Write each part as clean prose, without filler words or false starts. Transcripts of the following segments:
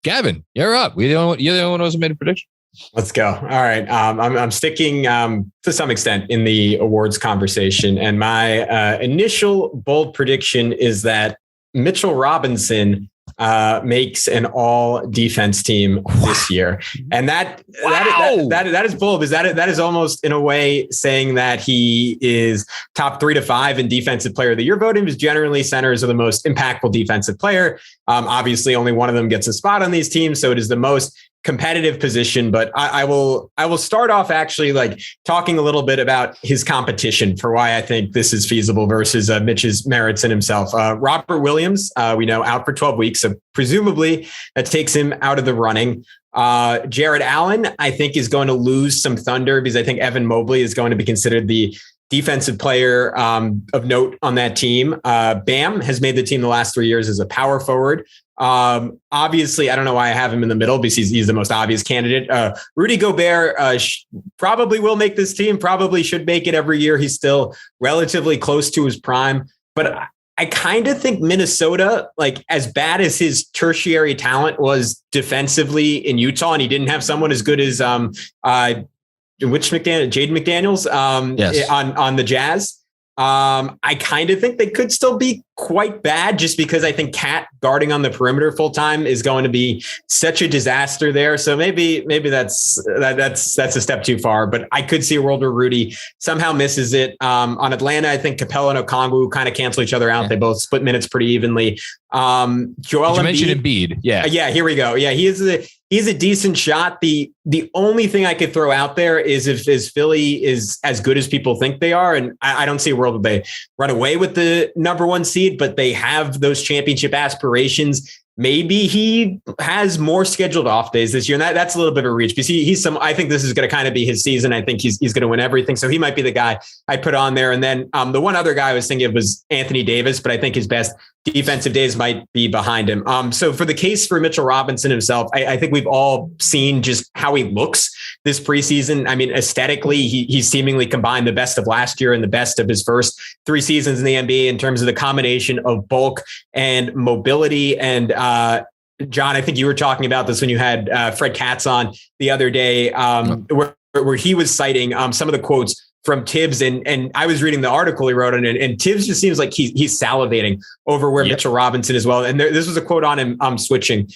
Gavin, you're up. You're the only one who hasn't made a prediction. Let's go. All right. I'm sticking to some extent in the awards conversation. And my initial bold prediction is that Mitchell Robinson makes an all defense team this year. And that is bold, because that is almost in a way saying that he is top 3 to 5 in defensive player of the year voting, because generally centers are the most impactful defensive player. Obviously only one of them gets a spot on these teams. So it is the most competitive position, but I will start off actually like talking a little bit about his competition for why I think this is feasible versus Mitch's merits in himself. Robert Williams, we know, out for 12 weeks. So presumably that takes him out of the running. Jared Allen, I think, is going to lose some thunder because I think Evan Mobley is going to be considered the defensive player of note on that team. Bam has made the team the last 3 years as a power forward. Obviously, I don't know why I have him in the middle because he's the most obvious candidate. Rudy Gobert probably will make this team, probably should make it every year. He's still relatively close to his prime, but I kind of think Minnesota, like as bad as his tertiary talent was defensively in Utah, and he didn't have someone as good as Jaden McDaniels yes, on the Jazz. I kind of think they could still be quite bad, just because I think Cat guarding on the perimeter full time is going to be such a disaster there. So maybe that's a step too far, but I could see a world where Rudy somehow misses it. On Atlanta, I think Capella and Okongwu kind of cancel each other out. Yeah. They both split minutes pretty evenly. Joel Embiid, mentioned Embiid. Yeah. Here we go. Yeah. He's a decent shot. The only thing I could throw out there is if Philly is as good as people think they are. And I don't see a world where they run away with the number 1 seed, but they have those championship aspirations. Maybe he has more scheduled off days this year. And that's a little bit of a reach, because I think this is going to kind of be his season. I think he's going to win everything. So he might be the guy I put on there. And then the one other guy I was thinking of was Anthony Davis, but I think his best defensive days might be behind him. So for the case for Mitchell Robinson himself, I think we've all seen just how he looks this preseason. I mean, aesthetically, he seemingly combined the best of last year and the best of his first 3 seasons in the NBA in terms of the combination of bulk and mobility. And John, I think you were talking about this when you had Fred Katz on the other day, where he was citing some of the quotes from Tibbs, and I was reading the article he wrote on it, and Tibbs just seems like he's salivating over where Mitchell Robinson is well. And this was a quote on him switching.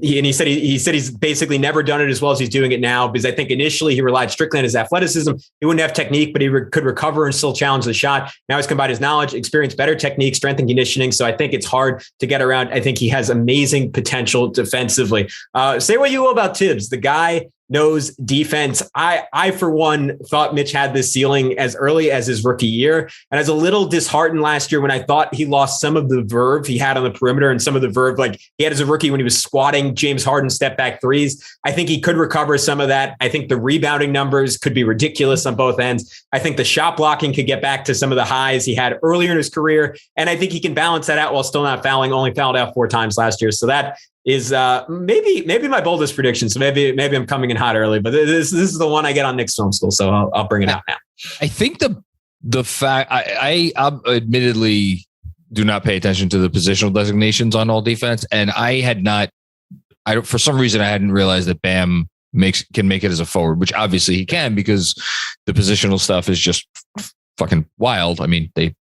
He said he's basically never done it as well as he's doing it now, because I think initially he relied strictly on his athleticism. He wouldn't have technique, but he could recover and still challenge the shot. Now he's combined his knowledge, experience, better technique, strength, and conditioning. So I think it's hard to get around. I think he has amazing potential defensively. Say what you will about Tibbs. The guy knows defense. I for one thought Mitch had this ceiling as early as his rookie year, and I was a little disheartened last year when I thought he lost some of the verve he had on the perimeter and some of the verve like he had as a rookie when he was squatting James Harden step back threes. I think he could recover some of that. I think the rebounding numbers could be ridiculous on both ends. I think the shot blocking could get back to some of the highs he had earlier in his career, and I think he can balance that out while still not fouling. Only fouled out 4 times last year, so that is maybe my boldest prediction. So maybe I'm coming in hot early, but this is the one I get on Knicks Film School, so I'll bring it out now. I think the fact I admittedly do not pay attention to the positional designations on all defense, and for some reason I hadn't realized that Bam can make it as a forward, which obviously he can because the positional stuff is just fucking wild. I mean, they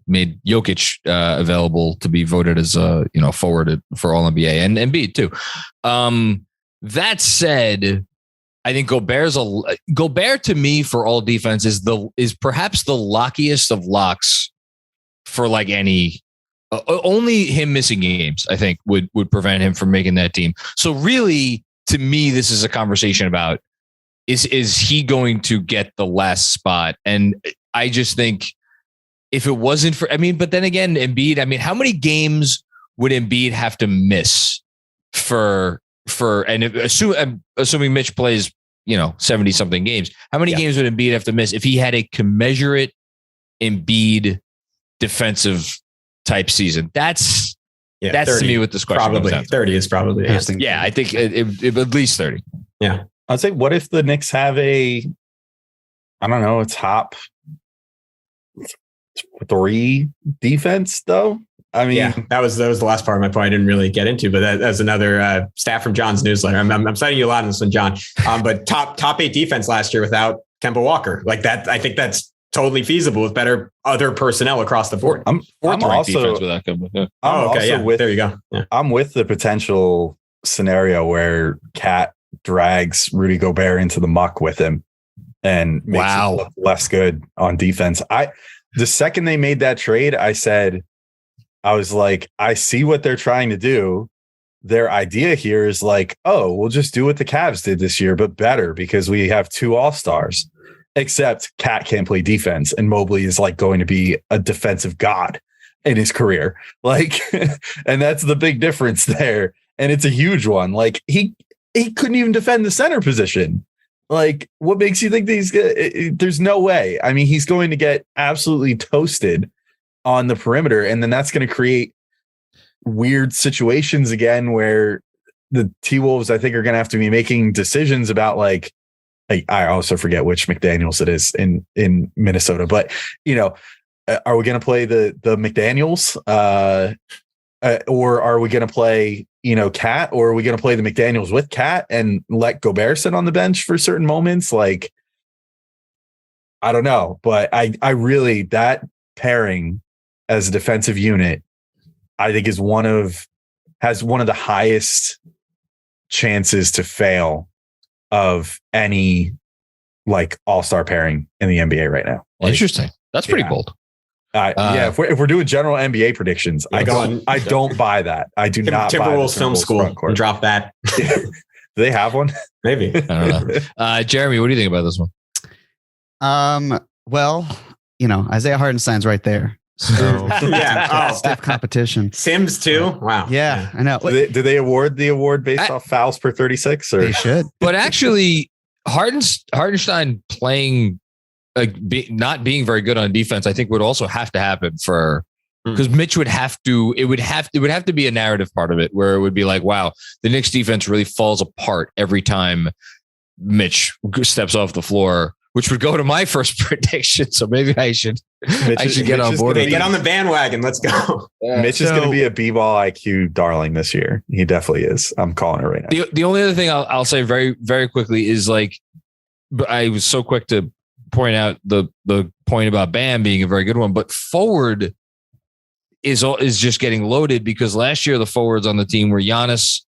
made Jokic available to be voted as a forward for All NBA and Embiid too. That said, I think Gobert to me for all defense is perhaps the lockiest of locks for like any. Only him missing games, I think, would prevent him from making that team. So really, to me, this is a conversation about is he going to get the last spot? And I just think, if it wasn't for, but then again, Embiid, how many games would Embiid have to miss assuming Mitch plays, 70 something games, how many games would Embiid have to miss if he had a commensurate Embiid defensive type season? That's 30, to me what this question probably 30 is probably. Yeah. I think it at least 30. Yeah. I'd say, what if the Knicks have a top 3 defense though? I mean, yeah, that was the last part of my point I didn't really get into, but that's another stat from John's newsletter. I'm citing you a lot in this one, John. But top 8 defense last year without Kemba Walker. Like that, I think that's totally feasible with better other personnel across the board. I'm also without Kemba. Yeah. There you go. Yeah. I'm with the potential scenario where Cat drags Rudy Gobert into the muck with him and makes him look less good on defense. The second they made that trade, I was like, I see what they're trying to do. Their idea here is like, oh, we'll just do what the Cavs did this year, but better because we have 2 all-stars. Except Cat can't play defense, and Mobley is like going to be a defensive god in his career. Like, and that's the big difference there. And it's a huge one. Like he couldn't even defend the center position. Like, what makes you think there's no way? I mean, he's going to get absolutely toasted on the perimeter, and then that's going to create weird situations again where the T-Wolves, I think, are going to have to be making decisions about like I also forget which McDaniels it is in Minnesota, but are we going to play the McDaniels or are we going to play Cat, or are we going to play the McDaniels with Cat and let Gobert sit on the bench for certain moments? Like, I don't know, but I really, that pairing as a defensive unit, I think has one of the highest chances to fail of any like all-star pairing in the NBA right now. Like, interesting. That's pretty bold. If we're doing general NBA predictions, I don't buy that. I do not. Timberwolves Film School. Drop that. Do they have one? Maybe. I don't know. Jeremy, what do you think about this one? Well, Isaiah Hartenstein's right there. So stiff competition. Sims too. Wow. Yeah, I know. Do they award the award based off fouls per 36? Or? They should. But actually, Hartenstein playing not being very good on defense, I think would also have to happen because Mitch would have to. It would have to be a narrative part of it where it would be like, wow, the Knicks defense really falls apart every time Mitch steps off the floor. Which would go to my first prediction. So maybe I should get on board. Get on the bandwagon. Let's go. Yeah. Mitch is going to be a B-ball IQ darling this year. He definitely is. I'm calling it right now. The only other thing I'll say very, very quickly is like, I was so quick to point out the point about Bam being a very good one, but forward is just getting loaded because last year the forwards on the team were Giannis,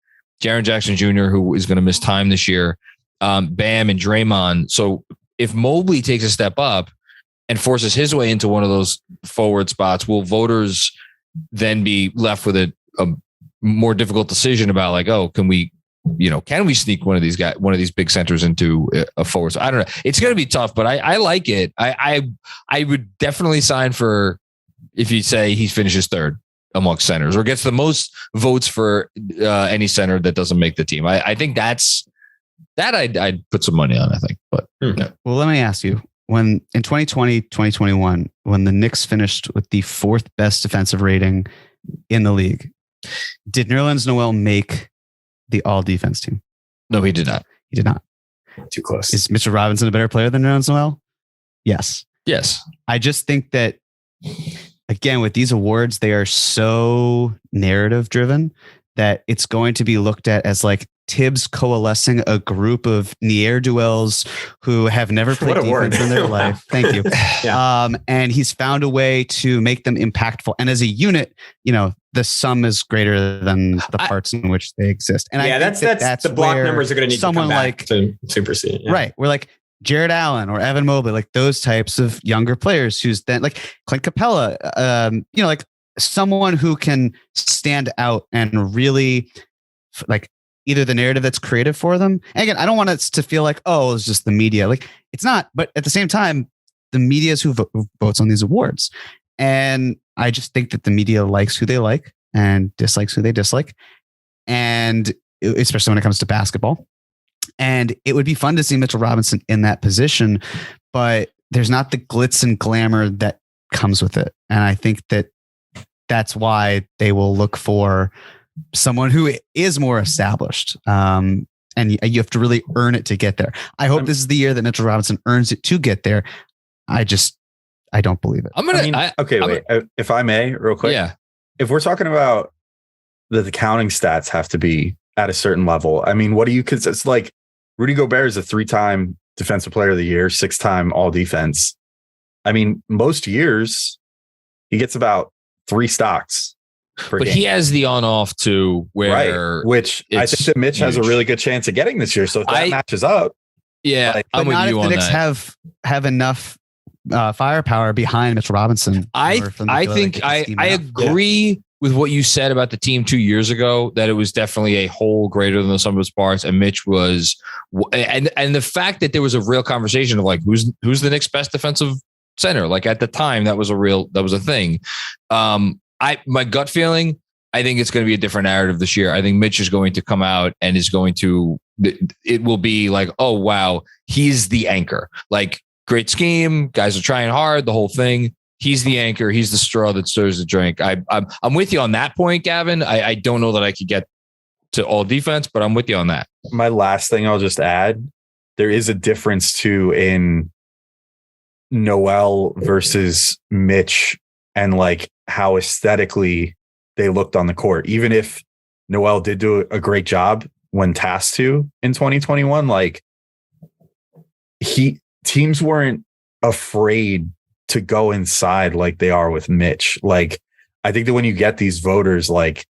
Jaren Jackson Jr., who is going to miss time this year, Bam and Draymond. So if Mobley takes a step up and forces his way into one of those forward spots, will voters then be left with a more difficult decision about like, oh, can we sneak one of these big centers into a forward? So I don't know. It's going to be tough, but I like it. I would definitely sign for if you say he finishes third amongst centers or gets the most votes for any center that doesn't make the team. I think I'd put some money on, I think. But yeah. Well, let me ask you, when in 2020, 2021, when the Knicks finished with the 4th best defensive rating in the league, did Nerlens Noel make the all defense team? No, he did not. He did not. Too close. Is Mitchell Robinson a better player than Nerlens Noel? Yes. Yes. I just think that, again, with these awards, they are so narrative driven that it's going to be looked at as like Tibbs coalescing a group of ne'er-do-wells who have never played defense in their life. Thank you. Yeah. And he's found a way to make them impactful. And as a unit, the sum is greater than the parts in which they exist. And that's the block numbers are going to need someone to come back to supersede. Yeah. Right. We're like Jared Allen or Evan Mobley, like those types of younger players who's then like Clint Capella, like someone who can stand out and really like either the narrative that's created for them. And again, I don't want it to feel like, oh, it's just the media. Like it's not, but at the same time, the media is who votes on these awards. And I just think that the media likes who they like and dislikes who they dislike. And especially when it comes to basketball. And it would be fun to see Mitchell Robinson in that position, but there's not the glitz and glamour that comes with it. And I think that that's why they will look for someone who is more established. And you have to really earn it to get there. I hope this is the year that Mitchell Robinson earns it to get there. I don't believe it. Wait. If I may, real quick. Yeah. if we're talking about the counting stats have to be at a certain level, I mean, what do you, because it's like Rudy Gobert is a 3-time defensive player of the year, 6-time all defense. I mean, most years he gets about 3 stocks per game. He has the on-off too, where which I think that Mitch has a really good chance of getting this year. So if that matches up, but I'm with you on that. Knicks have enough firepower behind Mitchell Robinson. I agree with what you said about the team 2 years ago, that it was definitely a whole greater than the sum of its parts, and Mitch was, and the fact that there was a real conversation of like who's the Knicks' best defensive center. Like at the time, that was a thing. My gut feeling, I think it's going to be a different narrative this year. I think Mitch is going to come out and is going to, it will be like, oh wow, he's the anchor. Like great scheme, guys are trying hard, the whole thing. He's the anchor. He's the straw that stirs the drink. I'm with you on that point, Gavin. I don't know that I could get to all defense, but I'm with you on that. My last thing I'll just add, there is a difference too in Noel versus Mitch and like how aesthetically they looked on the court. Even if Noel did do a great job when tasked to in 2021, like teams weren't afraid to go inside like they are with Mitch. Like, I think that when you get these voters like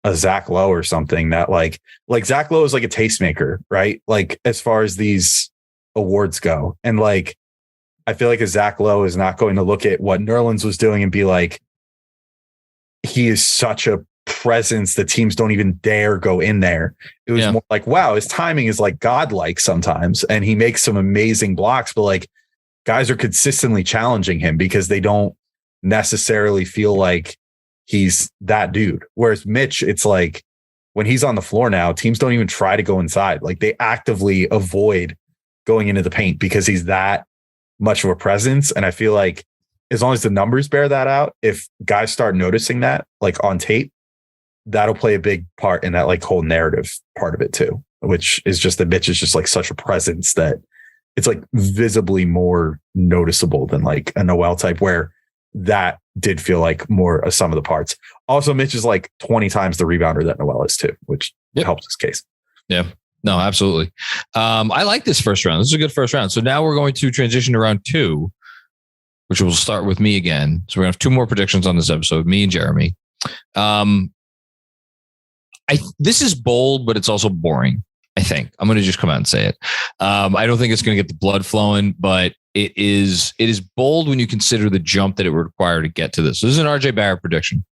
a Zach Lowe or something, that like Zach Lowe is like a tastemaker, right? Like as far as these awards go. And like, I feel like a Zach Lowe is not going to look at what Nerlens was doing and be like, he is such a presence that teams don't even dare go in there. It was more like, wow, his timing is like godlike sometimes. And he makes some amazing blocks, but like, guys are consistently challenging him because they don't necessarily feel like he's that dude. Whereas Mitch, it's like when he's on the floor now, teams don't even try to go inside. Like they actively avoid going into the paint because he's that much of a presence. And I feel like as long as the numbers bear that out, if guys start noticing that like on tape, that'll play a big part in that like whole narrative part of it too, which is just that Mitch is just like such a presence that it's like visibly more noticeable than like a Noel type, where that did feel like more a sum of the parts. Also, Mitch is like 20 times the rebounder that Noel is too, which helps his case. Yeah, no, absolutely. I like this first round. This is a good first round. So now we're going to transition to round 2, which will start with me again. So we're gonna have 2 more predictions on this episode, me and Jeremy. This is bold, but it's also boring. I think I'm going to just come out and say it. I don't think it's going to get the blood flowing, but it is bold when you consider the jump that it would require to get to this. So this is an RJ Barrett prediction.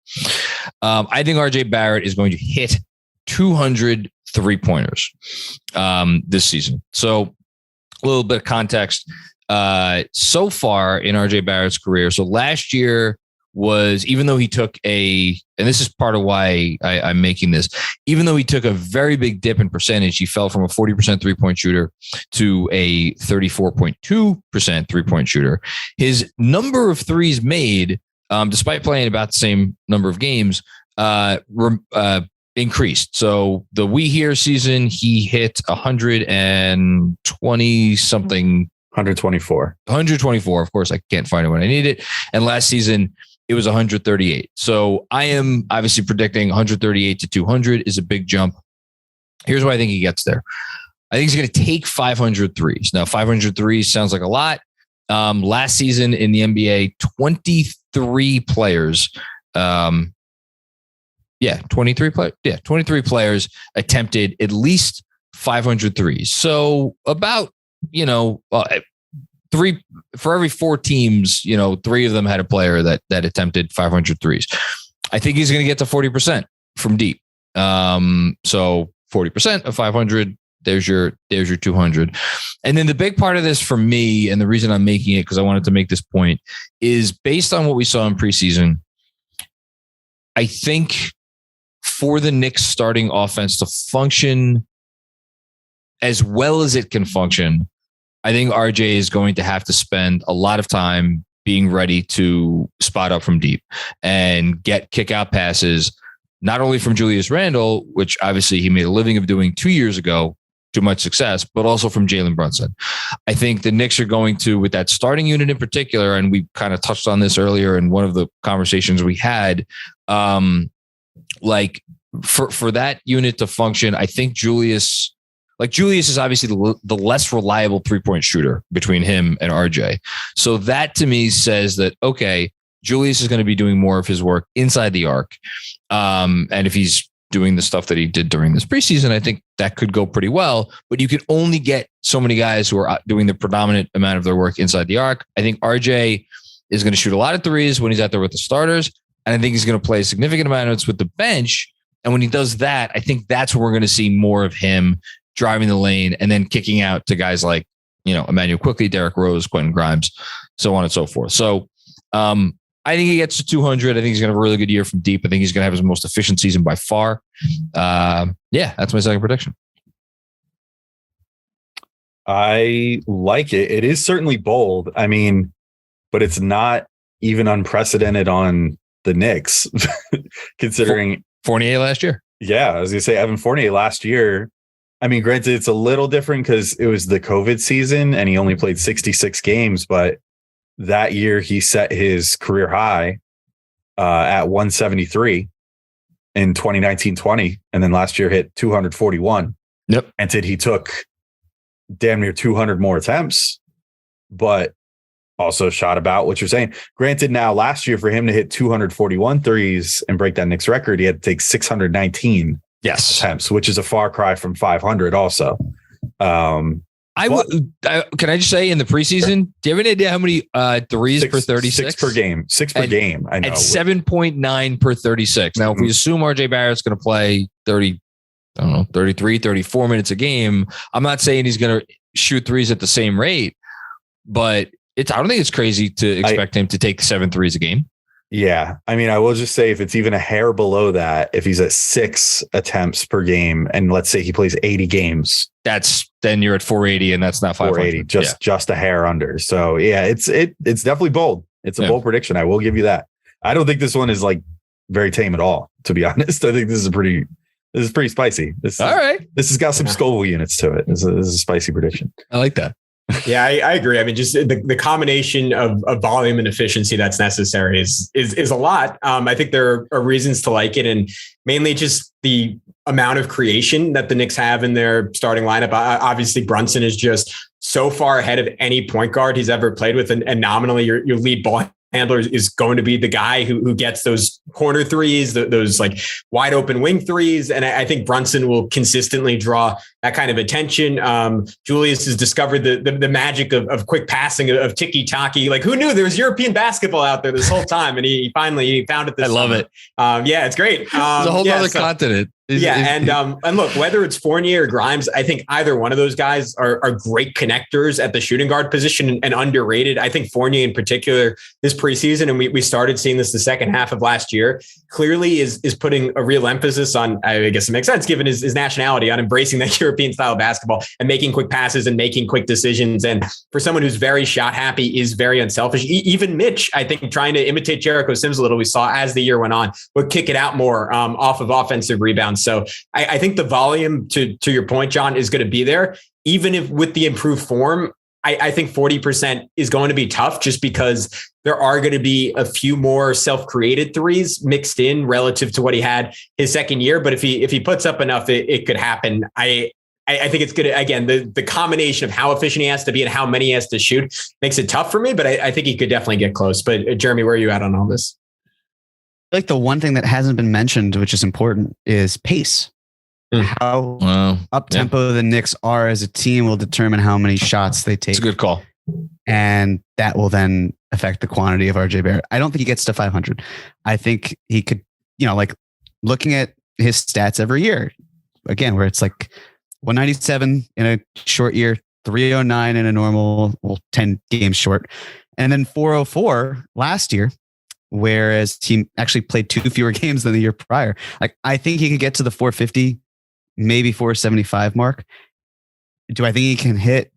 I think RJ Barrett is going to hit 200 3-pointers this season. So a little bit of context. So far in RJ Barrett's career, so last year was, even though he took and this is part of why I'm making this, even though he took a very big dip in percentage, he fell from a 40% 3-point shooter to a 34.2% 3-point shooter. His number of threes made, despite playing about the same number of games, increased. So the We Here season, he hit 120 something. 124. Of course, I can't find it when I need it. And last season, it was 138. So I am obviously predicting 138 to 200 is a big jump. Here's why I think he gets there. I think he's going to take 500 threes. Now, 500 threes sounds like a lot. Last season in the NBA, 23 players. 23 players attempted at least 500 threes. So about, 3 for every 4 teams, 3 of them had a player that attempted 500 threes. I think he's going to get to 40% from deep. So 40% of 500, there's your 200. And then the big part of this for me, and the reason I'm making it, because I wanted to make this point, is based on what we saw in preseason. I think for the Knicks starting offense to function as well as it can function, I think RJ is going to have to spend a lot of time being ready to spot up from deep and get kick out passes, not only from Julius Randle, which obviously he made a living of doing 2 years ago, too much success, but also from Jalen Brunson. I think the Knicks are going to, with that starting unit in particular, and we kind of touched on this earlier in one of the conversations we had, like for that unit to function, I think Julius is obviously the less reliable 3-point shooter between him and RJ. So that to me says that, okay, Julius is going to be doing more of his work inside the arc. And if he's doing the stuff that he did during this preseason, I think that could go pretty well, but you can only get so many guys who are doing the predominant amount of their work inside the arc. I think RJ is going to shoot a lot of threes when he's out there with the starters. And I think he's going to play a significant amount of minutes with the bench. And when he does that, I think that's where we're going to see more of him driving the lane and then kicking out to guys like, Emmanuel Quickley, Derrick Rose, Quentin Grimes, so on and so forth. So, I think he gets to 200. I think he's going to have a really good year from deep. I think he's going to have his most efficient season by far. That's my second prediction. I like it. It is certainly bold. I mean, but it's not even unprecedented on the Knicks, considering Fournier last year. Yeah, I was going to say Evan Fournier last year. I mean, granted, it's a little different because it was the COVID season and he only played 66 games, but that year he set his career high at 173 in 2019-20, and then last year hit 241. Yep. And he took damn near 200 more attempts, but also shot about what you're saying. Granted, now last year for him to hit 241 threes and break that Knicks record, he had to take 619 attempts, which is a far cry from 500 also. Can I just say in the preseason, do you have any idea how many threes per 36? Six per game. I know. At 7.9 per 36. Now, if we assume RJ Barrett's going to play 33, 34 minutes a game, I'm not saying he's going to shoot threes at the same rate, but I don't think it's crazy to expect him to take 7 threes a game. Yeah. I mean, I will just say if it's even a hair below that, if he's at 6 attempts per game, and let's say he plays 80 games, then you're at 480, and that's not 500. Just a hair under. So yeah, it's definitely bold. It's a bold prediction. I will give you that. I don't think this one is like very tame at all, to be honest. I think this is pretty spicy. All right. This has got some Scoville units to it. This is a spicy prediction. I like that. Yeah, I agree. I mean, just the combination of volume and efficiency that's necessary is a lot. I think there are reasons to like it, and mainly just the amount of creation that the Knicks have in their starting lineup. Obviously, Brunson is just so far ahead of any point guard he's ever played with, and nominally your lead ball handler is going to be the guy who gets those corner threes, those like wide open wing threes. And I think Brunson will consistently draw that kind of attention. Julius has discovered the magic of quick passing, of tiki-taki. Like, who knew there was European basketball out there this whole time? And he finally found it. I love it. Yeah, it's great. It's a whole other continent. And look, whether it's Fournier or Grimes, I think either one of those guys are great connectors at the shooting guard position and underrated. I think Fournier in particular this preseason, and we started seeing this the second half of last year, clearly is putting a real emphasis on, I guess it makes sense given his nationality, on embracing that European style of basketball and making quick passes and making quick decisions. And for someone who's very shot happy, is very unselfish. Even Mitch, I think, trying to imitate Jericho Sims a little, we saw as the year went on, would kick it out more off of offensive rebounds. So I think the volume, to your point, John, is going to be there. Even if with the improved form, I think 40% is going to be tough, just because there are going to be a few more self-created threes mixed in relative to what he had his second year. But if he puts up enough, it could happen. I think it's good. Again, the combination of how efficient he has to be and how many he has to shoot makes it tough for me, but I think he could definitely get close. But Jeremy, where are you at on all this? Like the one thing that hasn't been mentioned, which is important, is pace. How up-tempo the Knicks are as a team will determine how many shots they take. It's a good call. And that will then affect the quantity of RJ Barrett. I don't think he gets to 500. I think he could, like looking at his stats every year, again, where it's like 197 in a short year, 309 in a normal, 10 games short, and then 404 last year, whereas he actually played 2 fewer games than the year prior. Like, I think he could get to the 450, maybe 475 mark. Do I think he can hit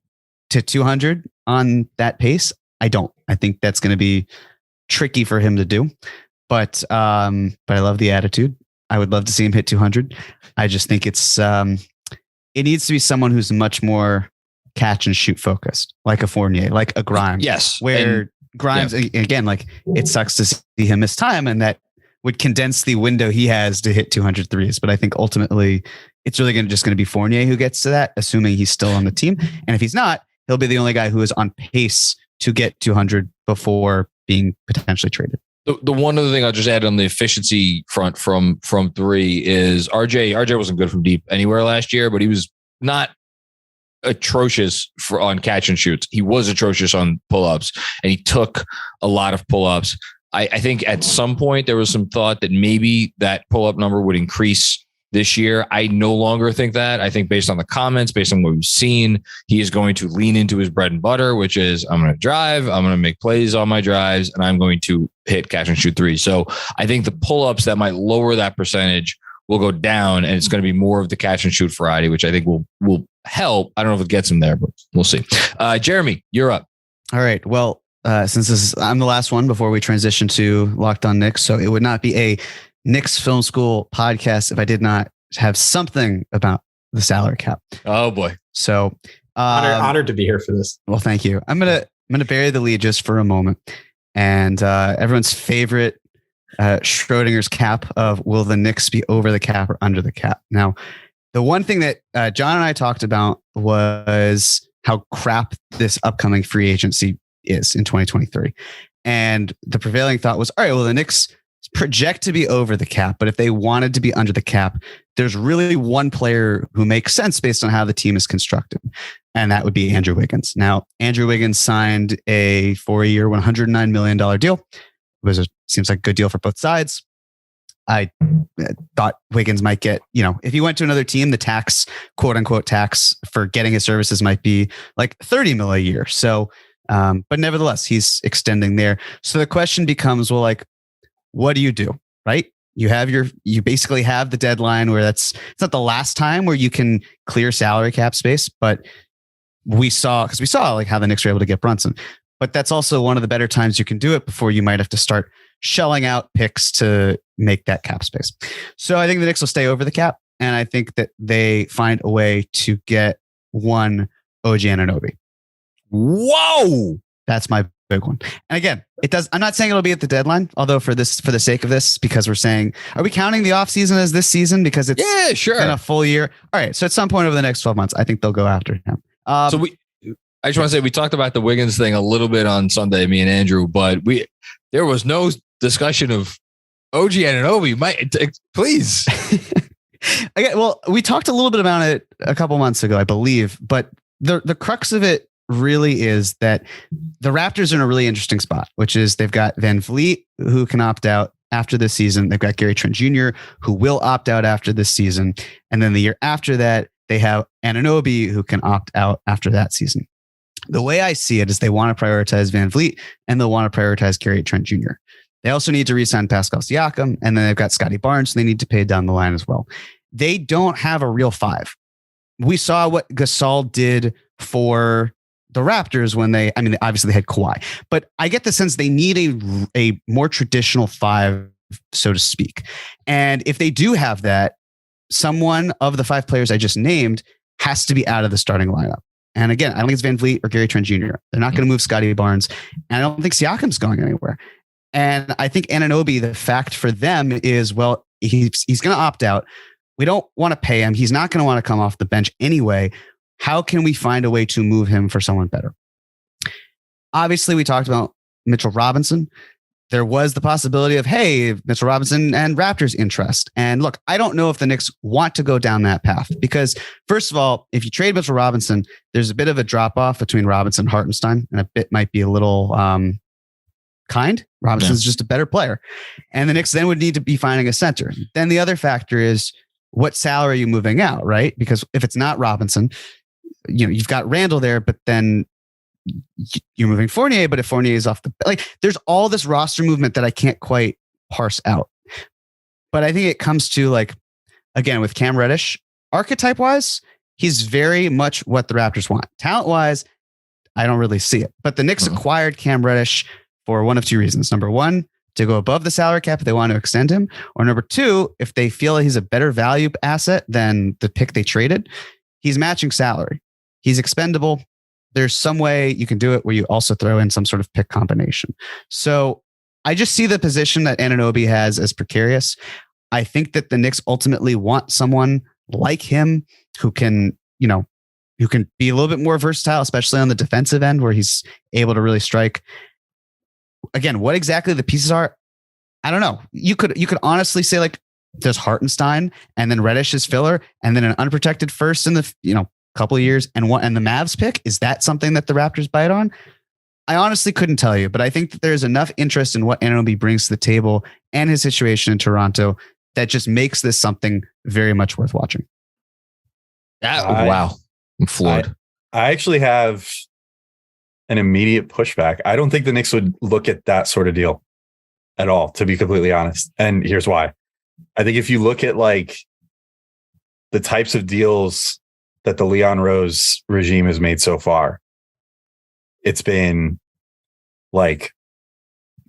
to 200 on that pace? I don't. I think that's going to be tricky for him to do. But I love the attitude. I would love to see him hit 200. I just think it's it needs to be someone who's much more catch and shoot focused, like a Fournier, like a Grimes. Yes. Where Grimes, again, like it sucks to see him miss time, and that would condense the window he has to hit 200 threes. But I think ultimately it's really just going to be Fournier who gets to that, assuming he's still on the team. And if he's not, he'll be the only guy who is on pace to get 200 before being potentially traded. The one other thing I'll just add on the efficiency front from three is RJ wasn't good from deep anywhere last year, but he was not atrocious on catch and shoots. He was atrocious on pull-ups, and he took a lot of pull-ups. I think at some point there was some thought that maybe that pull-up number would increase this year. I no longer think that. I think based on the comments, based on what we've seen, he is going to lean into his bread and butter, which is I'm going to drive, I'm going to make plays on my drives, and I'm going to hit catch and shoot threes. So I think the pull-ups that might lower that percentage will go down, and it's going to be more of the catch and shoot variety, which I think will help. I don't know if it gets him there, but we'll see. Jeremy, you're up. All right. Well, since I'm the last one before we transition to Locked On Knicks, so it would not be a Knicks Film School podcast if I did not have something about the salary cap. Oh boy. So honored to be here for this. Well, thank you. I'm gonna bury the lead just for a moment, and everyone's favorite Schrodinger's cap of will the Knicks be over the cap or under the cap? Now, the one thing that John and I talked about was how crap this upcoming free agency is in 2023. And the prevailing thought was, all right, well, the Knicks project to be over the cap, but if they wanted to be under the cap, there's really one player who makes sense based on how the team is constructed. And that would be Andrew Wiggins. Now, Andrew Wiggins signed a 4-year, $109 million deal. It seems like a good deal for both sides. I thought Wiggins might get, if he went to another team, the tax, quote unquote tax for getting his services might be like $30 million a year. So, but nevertheless, he's extending there. So the question becomes, well, like, what do you do? Right? You basically have the deadline where it's not the last time where you can clear salary cap space, but we saw like how the Knicks were able to get Brunson, but that's also one of the better times you can do it before you might have to start shelling out picks to make that cap space. So I think the Knicks will stay over the cap, and I think that they find a way to get one OG Anunoby. Whoa! That's my big one. And again, I'm not saying it'll be at the deadline, although for the sake of this, because we're saying, are we counting the offseason as this season? Because it's in a full year. All right. So at some point over the next 12 months, I think they'll go after him. I just want to say, we talked about the Wiggins thing a little bit on Sunday, me and Andrew, but there was no discussion of OG Anunoby. Please. Okay, well, we talked a little bit about it a couple months ago, I believe, but the crux of it really is that the Raptors are in a really interesting spot, which is they've got Van Vliet, who can opt out after this season. They've got Gary Trent Jr., who will opt out after this season. And then the year after that, they have Anunoby, who can opt out after that season. The way I see it is they want to prioritize Van Vliet, and they'll want to prioritize Gary Trent Jr. They also need to re-sign Pascal Siakam, and then they've got Scotty Barnes, so they need to pay down the line as well. They don't have a real five. We saw what Gasol did for the Raptors when they obviously they had Kawhi, but I get the sense they need a more traditional five, so to speak. And if they do have that, someone of the five players I just named has to be out of the starting lineup. And again, I don't think it's Van Vliet or Gary Trent Jr. They're not going to move Scotty Barnes. And I don't think Siakam's going anywhere. And I think Anunoby, the fact for them is, well, he's going to opt out. We don't want to pay him. He's not going to want to come off the bench anyway. How can we find a way to move him for someone better? Obviously, we talked about Mitchell Robinson. There was the possibility of, hey, Mitchell Robinson and Raptors interest. And look, I don't know if the Knicks want to go down that path because, first of all, if you trade Mitchell Robinson, there's a bit of a drop-off between Robinson and Hartenstein, and a bit might be a little kind. Robinson's just a better player. And the Knicks then would need to be finding a center. Then the other factor is, what salary are you moving out, right? Because if it's not Robinson, you've got Randall there, but then you're moving Fournier, but if Fournier is off there's all this roster movement that I can't quite parse out. But I think it comes to again, with Cam Reddish, archetype wise, he's very much what the Raptors want. Talent wise, I don't really see it, but the Knicks acquired Cam Reddish for one of two reasons. Number one, to go above the salary cap if they want to extend him, or number two, if they feel he's a better value asset than the pick they traded. he's matching salary. He's expendable. There's some way you can do it where you also throw in some sort of pick combination. So I just see the position that Anunoby has as precarious. I think that the Knicks ultimately want someone like him who can, who can be a little bit more versatile, especially on the defensive end where he's able to really strike. Again, what exactly the pieces are, I don't know. You could honestly say like there's Hartenstein and then Reddish is filler and then an unprotected first in the, couple of years and the Mavs pick. Is that something that the Raptors bite on? I honestly couldn't tell you, but I think that there's enough interest in what Anunoby brings to the table and his situation in Toronto that just makes this something very much worth watching. Wow. I'm floored. I actually have an immediate pushback. I don't think the Knicks would look at that sort of deal at all, to be completely honest. And here's why. I think if you look at like the types of deals that the Leon Rose regime has made so far, it's been like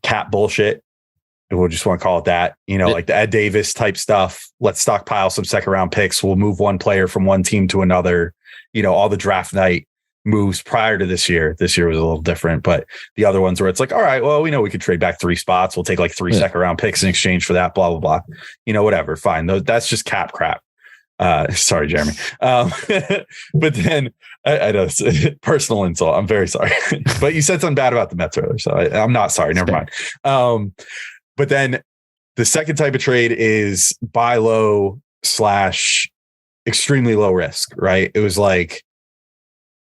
cat bullshit. We'll just want to call it that, like the Ed Davis type stuff. Let's stockpile some second round picks. We'll move one player from one team to another. All the draft night moves prior to this year. This year was a little different, but the other ones where it's like, all right, well, we know we could trade back 3 spots. We'll take like 3 second round picks in exchange for that, blah, blah, blah. Whatever. Fine. That's just cap crap. Sorry, Jeremy. But then I know it's a personal insult. I'm very sorry, but you said something bad about the Mets earlier. So I'm not sorry. Never mind. But then the second type of trade is buy low / extremely low risk, right? It was like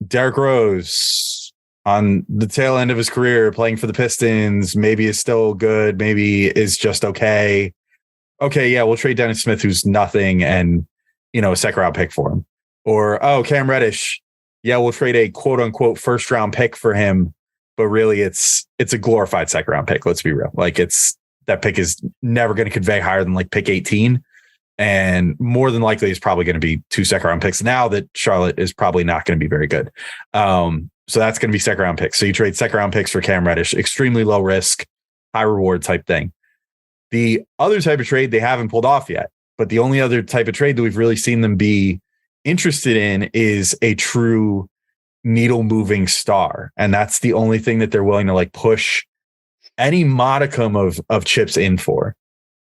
Derrick Rose on the tail end of his career playing for the Pistons, maybe is still good, maybe is just okay. Okay, yeah, we'll trade Dennis Smith, who's nothing, and a second round pick for him. Or, Cam Reddish, yeah, we'll trade a quote unquote first round pick for him, but really it's a glorified second round pick. Let's be real. Like that pick is never going to convey higher than like pick 18. And more than likely, it's probably going to be 2 second round picks now that Charlotte is probably not going to be very good. So that's going to be second round picks. So you trade second round picks for Cam Reddish, extremely low risk, high reward type thing. The other type of trade they haven't pulled off yet, but the only other type of trade that we've really seen them be interested in is a true needle moving star. And that's the only thing that they're willing to like push any modicum of chips in for.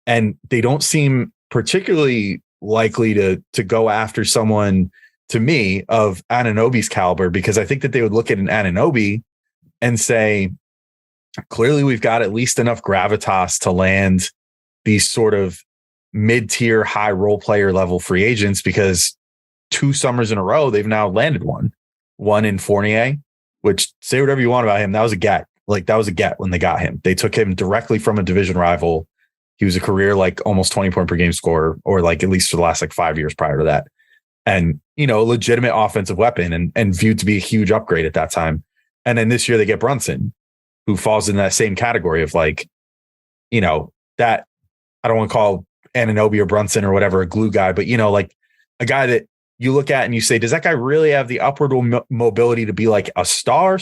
And they don't seem particularly likely to go after someone, to me, of Anunoby's caliber, because I think that they would look at an Anunoby and say, clearly we've got at least enough gravitas to land these sort of mid-tier, high role player level free agents, because 2 summers in a row, they've now landed one in Fournier, which, say whatever you want about him, that was a get. Like that was a get when they got him. They took him directly from a division rival. He was a career like almost 20 point per game scorer, or like at least for the last like 5 years prior to that. And, a legitimate offensive weapon and viewed to be a huge upgrade at that time. And then this year they get Brunson, who falls in that same category of like, that I don't want to call Anunoby or Brunson or whatever a glue guy, but, like a guy that you look at and you say, does that guy really have the upward mobility to be like a star?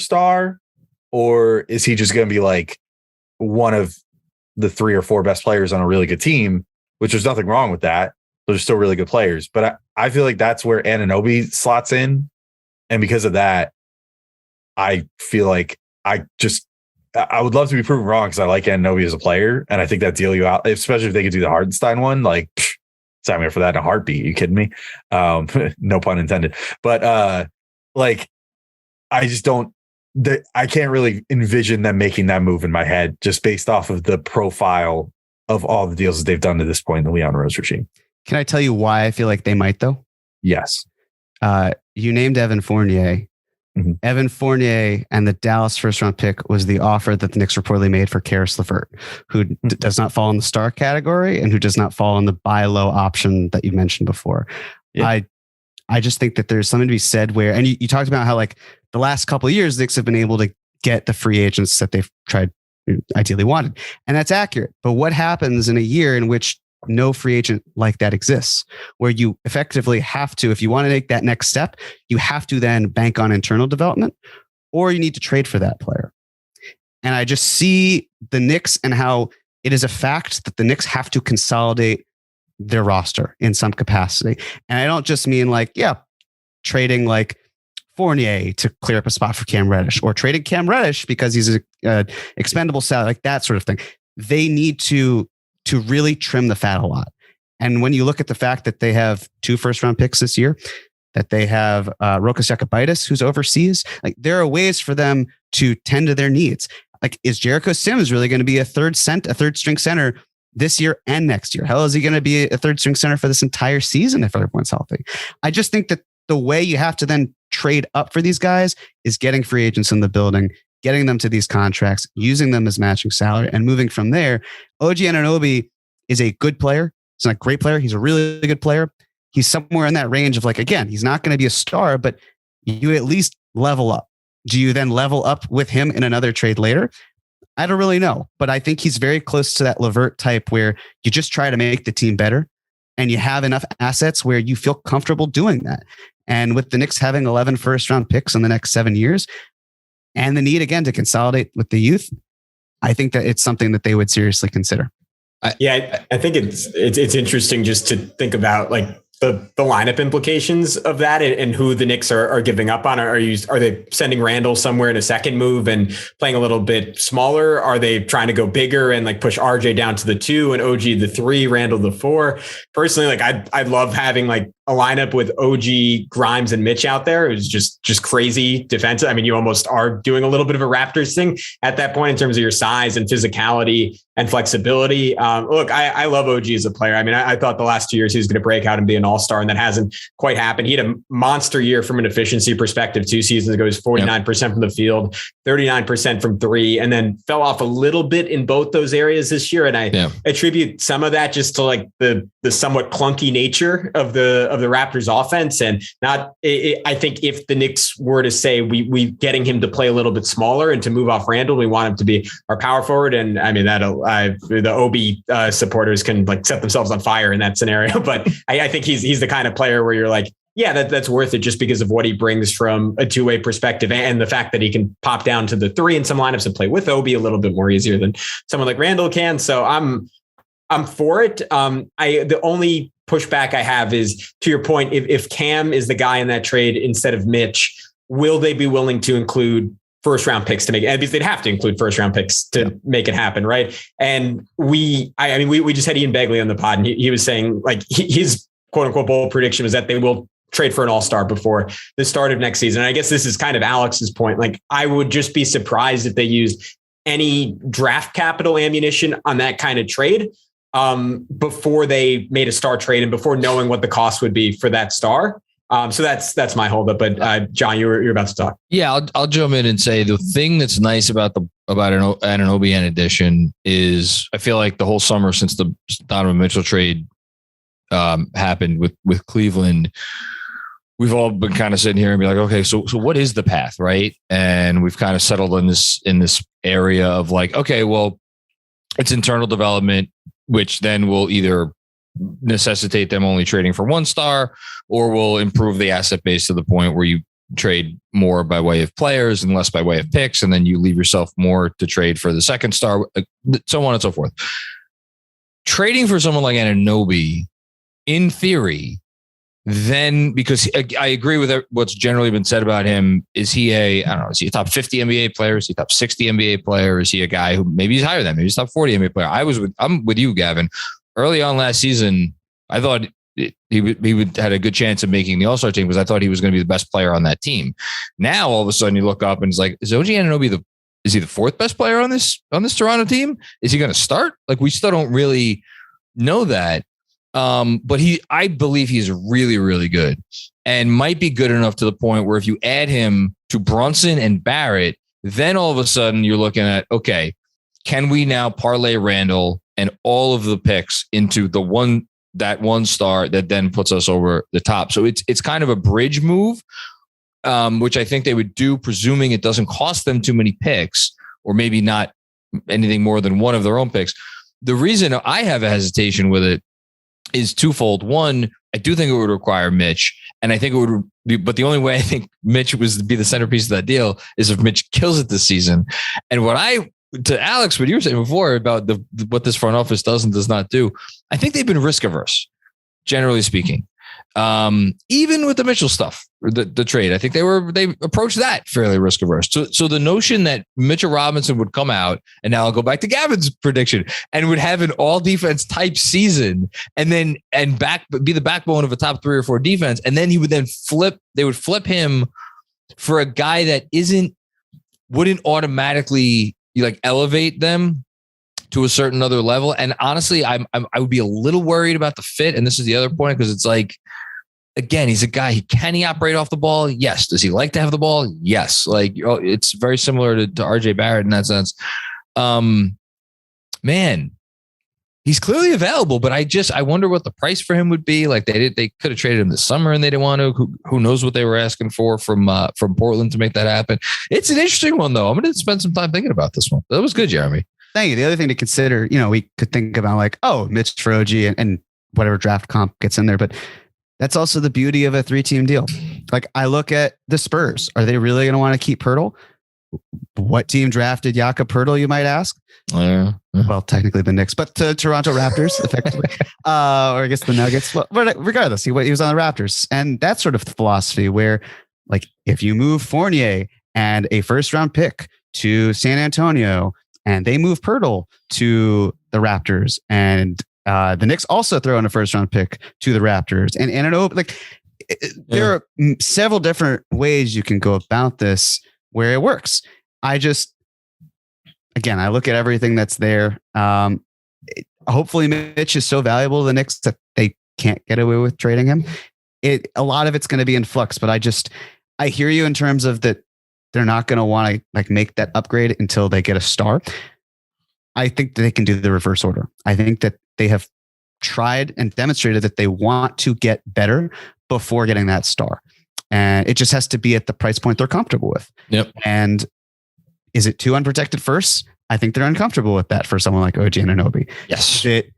Or is he just going to be like one of the 3 or 4 best players on a really good team, which there's nothing wrong with that. Those are still really good players. But I feel like that's where Anunoby slots in. And because of that, I feel like I would love to be proven wrong, because I like Anunoby as a player. And I think that deal you out, especially if they could do the Hartenstein one, like sign me up for that in a heartbeat. You kidding me? No pun intended. But like, I just don't, I can't really envision them making that move in my head, just based off of the profile of all the deals that they've done to this point in the Leon Rose regime. Can I tell you why I feel like they might, though? Yes. You named Evan Fournier. Mm-hmm. Evan Fournier and the Dallas first round pick was the offer that the Knicks reportedly made for Karis LeVert, who does not fall in the star category and who does not fall in the buy low option that you mentioned before. Yeah. I just think that there's something to be said where, and you talked about how like the last couple of years, Knicks have been able to get the free agents that they've ideally wanted. And that's accurate. But what happens in a year in which no free agent like that exists, where you effectively have to, if you want to make that next step, you have to then bank on internal development, or you need to trade for that player. And I just see the Knicks and how it is a fact that the Knicks have to consolidate their roster in some capacity. And I don't just mean like, yeah, trading like Fournier to clear up a spot for Cam Reddish, or trading Cam Reddish because he's a expendable salary, like that sort of thing. They need to really trim the fat a lot. And when you look at the fact that they have 2 first-round picks this year, that they have Rokas Jokubaitis, who's overseas, like there are ways for them to tend to their needs. Like, is Jericho Sims really going to be a third string center this year and next year? Hell, is he going to be a third string center for this entire season if everyone's healthy? I just think that the way you have to then trade up for these guys is getting free agents in the building, getting them to these contracts, using them as matching salary, and moving from there. OG Anunoby is a good player. He's not a great player. He's a really good player. He's somewhere in that range of, like, again, he's not going to be a star, but you at least level up. Do you then level up with him in another trade later? I don't really know, but I think he's very close to that LeVert type where you just try to make the team better and you have enough assets where you feel comfortable doing that. And with the Knicks having 11 first-round picks in the next 7 years and the need, again, to consolidate with the youth, I think that it's something that they would seriously consider. I think it's interesting just to think about, like, the lineup implications of that and who the Knicks are giving up on. Are they sending Randall somewhere in a second move and playing a little bit smaller? Are they trying to go bigger and like push RJ down to the 2 and OG the 3, Randall the 4? Personally, like I'd love having like a lineup with OG, Grimes, and Mitch out there. It was just crazy defensive. I mean, you almost are doing a little bit of a Raptors thing at that point in terms of your size and physicality and flexibility. Look, I love OG as a player. I mean, I thought the last 2 years he was going to break out and be an all-star, and that hasn't quite happened. He had a monster year from an efficiency perspective 2 seasons ago. He was 49% from the field, 39% from 3, and then fell off a little bit in both those areas this year. And I attribute some of that just to like the somewhat clunky nature of the Raptors offense. And I think if the Knicks were to say we getting him to play a little bit smaller and to move off Randall, we want him to be our power forward. And I mean, the OB supporters can like set themselves on fire in that scenario. But I think he's the kind of player where you're like, yeah, that's worth it just because of what he brings from a two-way perspective and the fact that he can pop down to the 3 in some lineups and play with Obi a little bit more easier than someone like Randall can. So I'm for it. The only pushback I have is, to your point, if Cam is the guy in that trade instead of Mitch, will they be willing to include first round picks to make it? Because they'd have to include first round picks to make it happen, right? And we just had Ian Begley on the pod, and he was saying like his quote unquote bold prediction was that they will trade for an all-star before the start of next season. And I guess this is kind of Alex's point. Like, I would just be surprised if they used any draft capital ammunition on that kind of trade before they made a star trade and before knowing what the cost would be for that star. So that's my holdup. But John, you're about to talk. Yeah, I'll jump in and say the thing that's nice about an Anunoby addition is I feel like the whole summer since the Donovan Mitchell trade happened with Cleveland, we've all been kind of sitting here and be like, okay, so what is the path, right? And we've kind of settled in this area of like, okay, well, it's internal development, which then will either necessitate them only trading for one star, or will improve the asset base to the point where you trade more by way of players and less by way of picks, and then you leave yourself more to trade for the second star, so on and so forth. Trading for someone like Anunoby, in theory, then, because I agree with what's generally been said about him, is he is he a top 50 NBA player? Is he a top 60 NBA player? Is he a guy who maybe he's higher than, maybe he's top 40 NBA player? I'm with you, Gavin. Early on last season, I thought he would had a good chance of making the All-Star team because I thought he was going to be the best player on that team. Now, all of a sudden, you look up and it's like, is OG Anunoby is he the 4th best player on this Toronto team? Is he going to start? Like, we still don't really know that. But I believe he's really, really good and might be good enough to the point where if you add him to Brunson and Barrett, then all of a sudden you're looking at, okay, can we now parlay Randall and all of the picks into that one star that then puts us over the top? So it's kind of a bridge move, which I think they would do, presuming it doesn't cost them too many picks, or maybe not anything more than one of their own picks. The reason I have a hesitation with it is twofold. One, I do think it would require Mitch, and I think it would be, but the only way I think Mitch was to be the centerpiece of that deal is if Mitch kills it this season. And to Alex, what you were saying before about what this front office does and does not do, I think they've been risk averse, generally speaking. Even with the Mitchell stuff, the trade, I think they approached that fairly risk averse. So the notion that Mitchell Robinson would come out, and now I'll go back to Gavin's prediction, and would have an all defense type season, and then be the backbone of a top 3 or 4 defense, and then they would flip him for a guy that wouldn't automatically like elevate them to a certain other level. And honestly, I would be a little worried about the fit. And this is the other point, because it's like, again, he's a guy. Can he operate off the ball? Yes. Does he like to have the ball? Yes. Like, it's very similar to RJ Barrett in that sense. Man, he's clearly available, but I wonder what the price for him would be. Like they could have traded him this summer and they didn't want to. Who knows what they were asking for from Portland to make that happen. It's an interesting one though. I'm going to spend some time thinking about this one. That was good, Jeremy. Thank you. The other thing to consider, we could think about like, Mitch Troji and whatever draft comp gets in there, but that's also the beauty of a 3-team deal. Like I look at the Spurs. Are they really going to want to keep Poeltl? What team drafted Jakob Poeltl, you might ask? Well, technically the Knicks, but the Toronto Raptors, effectively. Or I guess the Nuggets. Well, regardless, he was on the Raptors. And that sort of philosophy where, like, if you move Fournier and a first-round pick to San Antonio, and they move Poeltl to the Raptors, and the Knicks also throw in a first-round pick to the Raptors, and there are several different ways you can go about this where it works. I look at everything that's there. Hopefully Mitch is so valuable to the Knicks that they can't get away with trading him. A lot of it's going to be in flux, but I hear you in terms of that they're not going to want to like make that upgrade until they get a star. I think that they can do the reverse order. I think that they have tried and demonstrated that they want to get better before getting that star. And it just has to be at the price point they're comfortable with. Yep. And is it 2 unprotected firsts? I think they're uncomfortable with that for someone like OG Anunoby. Yes. Is it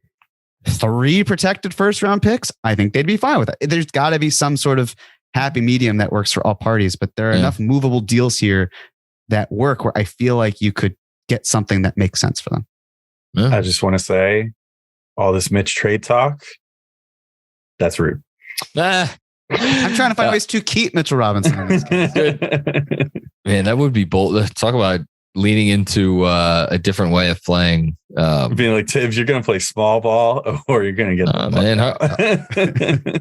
3 protected first round picks? I think they'd be fine with that. There's got to be some sort of happy medium that works for all parties, but there are enough movable deals here that work where I feel like you could get something that makes sense for them. Yeah. I just want to say all this Mitch trade talk, that's rude. I'm trying to find ways to keep Mitchell Robinson. Man, that would be bold. Talk about leaning into a different way of playing. Being like, Tibbs, you're going to play small ball or you're going to get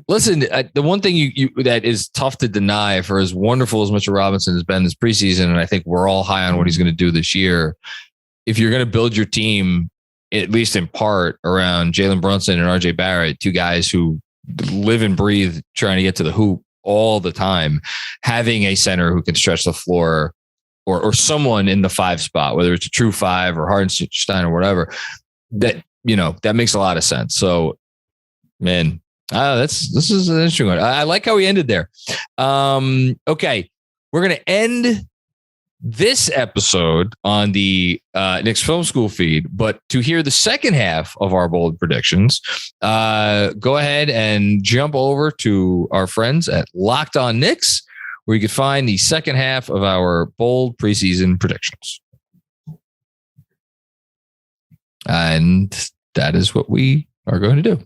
Listen, the one thing you that is tough to deny, for as wonderful as Mitchell Robinson has been this preseason, and I think we're all high on what he's going to do this year, if you're going to build your team, at least in part, around Jalen Brunson and RJ Barrett, 2 guys who live and breathe trying to get to the hoop all the time, having a center who can stretch the floor, or someone in the 5 spot, whether it's a true 5 or Hardenstein or whatever, that makes a lot of sense. So, man, this is an interesting one. I like how we ended there. Okay, we're gonna end this episode on the Knicks Film School feed, but to hear the second half of our bold predictions, go ahead and jump over to our friends at Locked On Knicks, where you can find the second half of our bold preseason predictions. And that is what we are going to do.